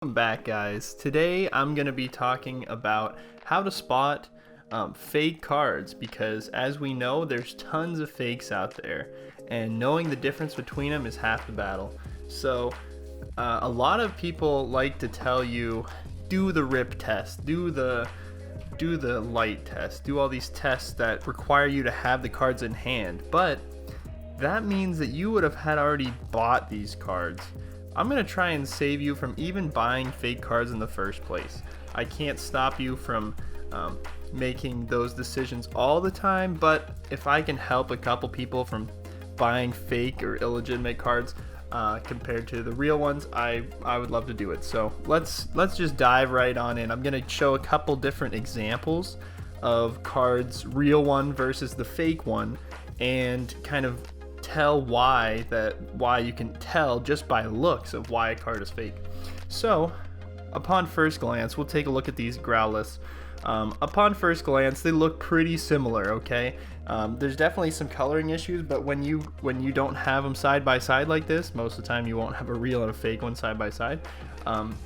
Welcome back, guys. Today I'm going to be talking about how to spot fake cards, because as we know, there's tons of fakes out there, and knowing the difference between them is half the battle. So a lot of people like to tell you, do the rip test, do the light test, do all these tests that require you to have the cards in hand, but that means that you would have had already bought these cards. I'm going to try and save you from even buying fake cards in the first place. I can't stop you from making those decisions all the time, but if I can help a couple people from buying fake or illegitimate cards compared to the real ones, I would love to do it. So let's just dive right on in. I'm going to show a couple different examples of cards, real one versus the fake one, and kind of tell why you can tell just by looks of why a card is fake. So upon first glance, we'll take a look at these Growlithe. Upon first glance, they look pretty similar, okay? There's definitely some coloring issues, but when you don't have them side by side like this, most of the time you won't have a real and a fake one side by side.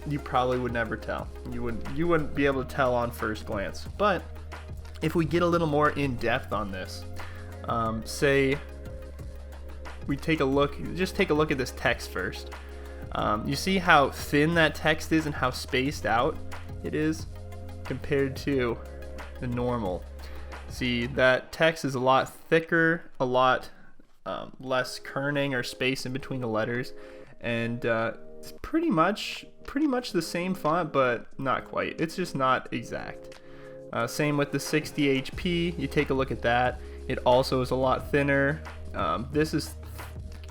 You probably would never tell. You wouldn't be able to tell on first glance. But if we get a little more in depth on this, say we take a look at this text first. You see how thin that text is and how spaced out it is compared to the normal. See, that text is a lot thicker, a lot less kerning or space in between the letters, and it's pretty much the same font, but not quite. It's just not exact. Same with the 60 HP. You take a look at that. It also is a lot thinner. This is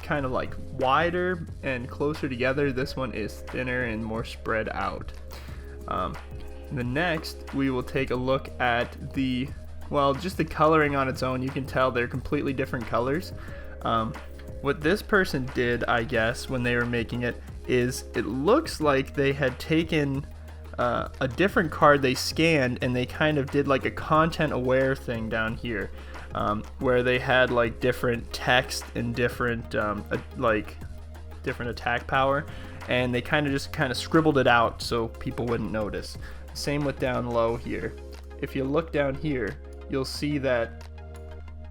kind of like wider and closer together. This one is thinner and more spread out. The next, we will take a look at just the coloring on its own. You can tell they're completely different colors. What this person did, I guess, when they were making it, is it looks like they had taken a different card they scanned, and they kind of did like a content aware thing down here. Where they had like different text and different different attack power, and they kind of scribbled it out so people wouldn't notice. Same with down low here. If you look down here, you'll see that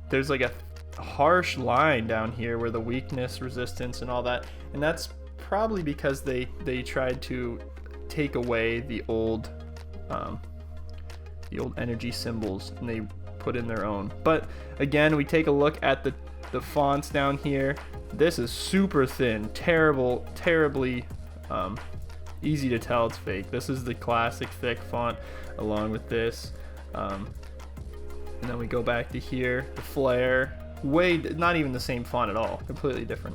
there's like a harsh line down here where the weakness, resistance, and all that, and that's probably because they tried to take away the old energy symbols, and they put in their own. But again, we take a look at the fonts down here. This is super thin, terribly easy to tell it's fake. This is the classic thick font along with this, and then we go back to here, the flare, not even the same font at all, completely different.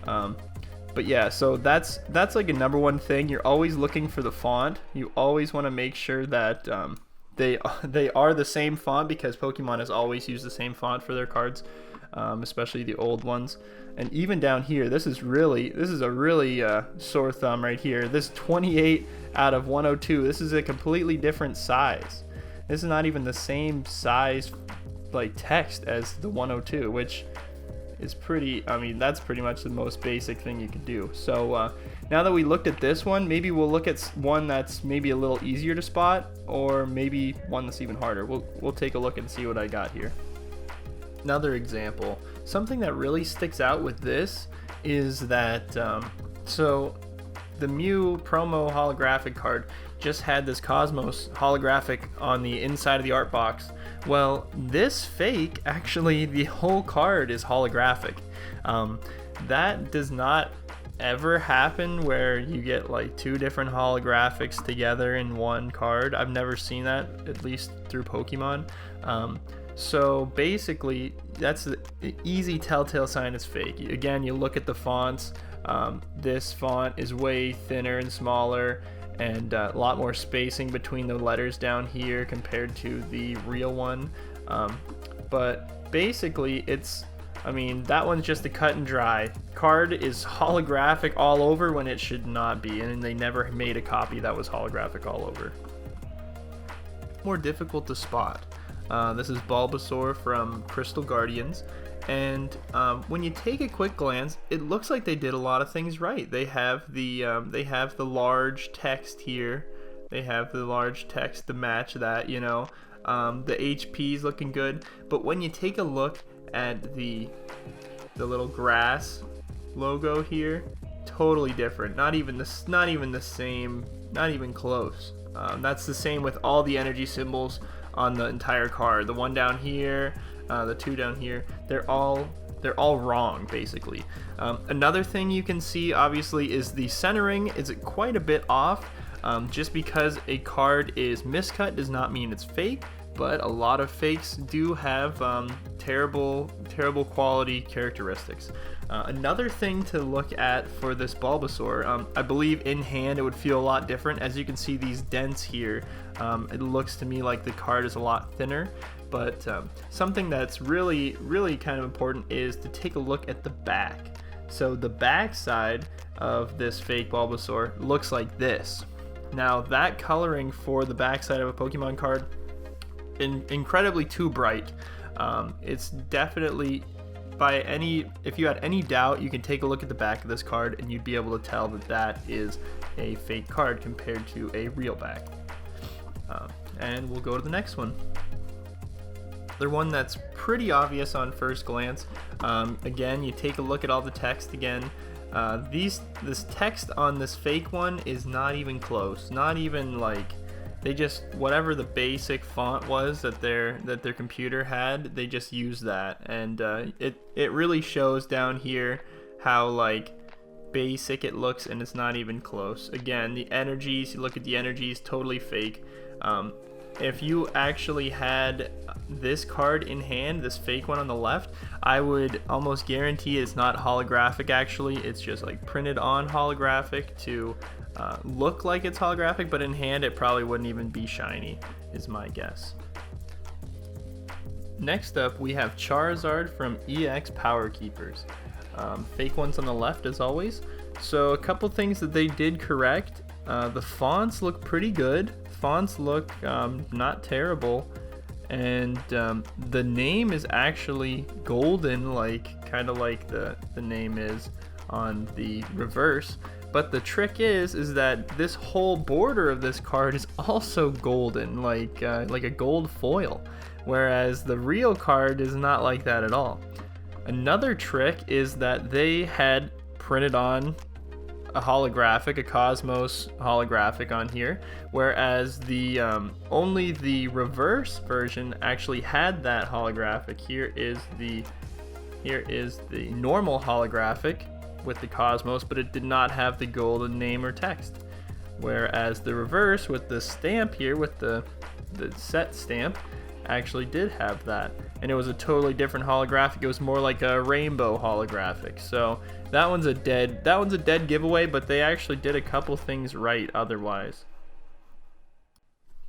But yeah, so that's like a number one thing. You're always looking for the font. You always want to make sure that they are the same font, because Pokemon has always used the same font for their cards, especially the old ones. And even down here, this is a really sore thumb right here. This 28 out of 102. This is a completely different size. This is not even the same size like text as the 102, which is that's pretty much the most basic thing you can do. So now that we looked at this one, maybe we'll look at one that's maybe a little easier to spot, or maybe one that's even harder. We'll take a look and see what I got here. Another example, something that really sticks out with this is that so the Mew promo holographic card just had this Cosmos holographic on the inside of the art box. Well, this fake, actually, the whole card is holographic. That does not ever happen where you get like two different holographics together in one card. I've never seen that, at least through Pokemon. So basically, that's the easy telltale sign it's fake. Again, you look at the fonts. This font is way thinner and smaller, and a lot more spacing between the letters down here compared to the real one. But basically, that one's just a cut and dry. Card is holographic all over when it should not be, and they never made a copy that was holographic all over. More difficult to spot. This is Bulbasaur from Crystal Guardians, And when you take a quick glance, it looks like they did a lot of things right. They have the large text here. They have the large text to match that, you know. The HP's looking good, but when you take a look at the little grass logo here, totally different. Not even the same. Not even close. That's the same with all the energy symbols on the entire card. The one down here. The two down here, they're all wrong basically. Another thing you can see obviously is the centering is quite a bit off. Just because a card is miscut does not mean it's fake, but a lot of fakes do have terrible quality characteristics. Another thing to look at for this Bulbasaur, I believe in hand it would feel a lot different. As you can see these dents here, it looks to me like the card is a lot thinner. But something that's really kind of important is to take a look at the back. So the back side of this fake Bulbasaur looks like this. Now that coloring for the back side of a Pokemon card, incredibly too bright. It's definitely, if you had any doubt, you can take a look at the back of this card and you'd be able to tell that that is a fake card compared to a real back. And we'll go to the next one. Another one that's pretty obvious on first glance. Again, you take a look at all the text again. This text on this fake one is not even close. Not even like, they just, whatever the basic font was that their computer had, they just used that, and it really shows down here how like basic it looks, and it's not even close. Again, the energies, you look at the energies, totally fake. If you actually had this card in hand, this fake one on the left, I would almost guarantee it's not holographic actually. It's just like printed on holographic to look like it's holographic, but in hand it probably wouldn't even be shiny, is my guess. Next up, we have Charizard from EX Power Keepers. Fake ones on the left as always. So a couple things that they did correct. The fonts look pretty good. Fonts look not terrible, and the name is actually golden, like kind of like the name is on the reverse. But the trick is that this whole border of this card is also golden, like a gold foil, whereas the real card is not like that at all. Another trick is that they had printed on a holographic, a Cosmos holographic on here, whereas the only the reverse version actually had that holographic. Here is the normal holographic with the Cosmos, but it did not have the golden name or text. Whereas the reverse with the stamp here, with the set stamp, actually did have that, and it was a totally different holographic. It was more like a rainbow holographic. So that one's a dead giveaway, but they actually did a couple things right otherwise.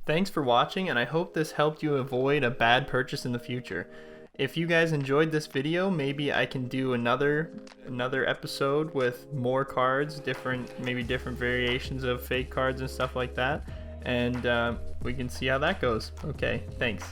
Thanks for watching, and I hope this helped you avoid a bad purchase in the future. If you guys enjoyed this video, maybe I can do another episode with more cards, maybe different variations of fake cards and stuff like that, and we can see how that goes. Okay, thanks.